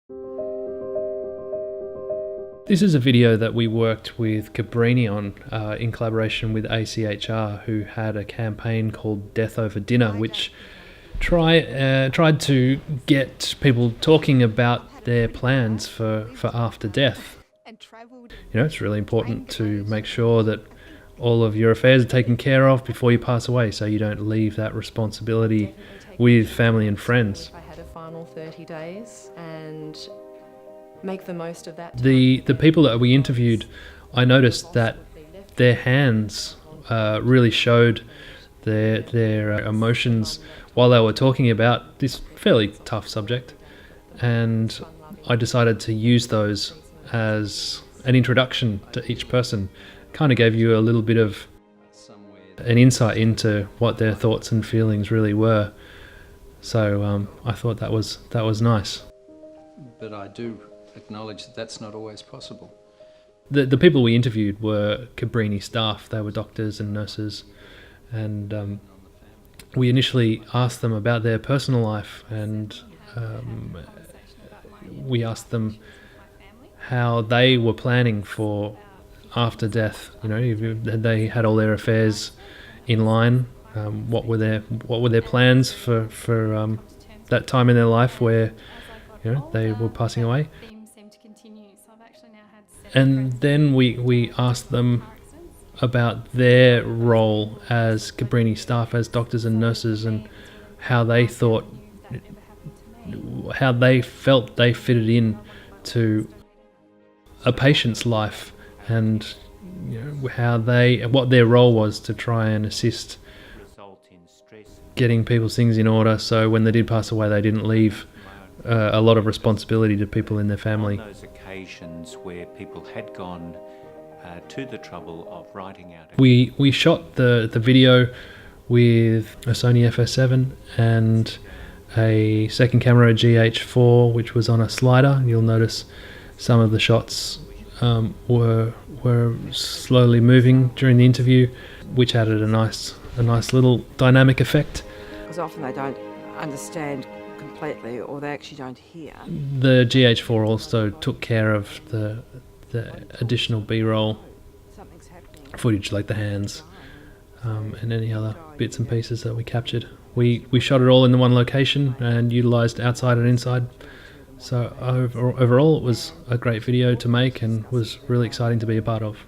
This is a video that we worked with Cabrini on in collaboration with ACHR, who had a campaign called Death Over Dinner, which tried to get people talking about their plans for after death. You know, it's really important to make sure that all of your affairs are taken care of before you pass away, so you don't leave that responsibility with family and friends. I had a final 30 days and make the most of that time. The people that we interviewed, I noticed that their hands really showed their emotions while they were talking about this fairly tough subject, and I decided to use those as an introduction to each person. Kind of gave you a little bit of an insight into what their thoughts and feelings really were. So I thought that was nice. But I do acknowledge that that's not always possible. The people we interviewed were Cabrini staff. They were doctors and nurses, and we initially asked them about their personal life, and we asked them how they were planning for after death. You know, if they had all their affairs in line. What were their plans for that time in their life where, you know, they were passing away? And then we asked them about their role as Cabrini staff, as doctors and nurses, and how they felt they fitted in to a patient's life, and you know, what their role was to try and assist getting people's things in order, so when they did pass away, they didn't leave a lot of responsibility to people in their family. On those occasions where people had gone to the trouble of writing out. We shot the video with a Sony FS7 and a second camera, GH4, which was on a slider. You'll notice some of the shots were slowly moving during the interview, which added a nice little dynamic effect. Because often they don't understand completely, or they actually don't hear. The GH4 also took care of the additional B-roll footage, like the hands and any other bits and pieces that we captured. We shot it all in the one location and utilised outside and inside. So overall it was a great video to make and was really exciting to be a part of.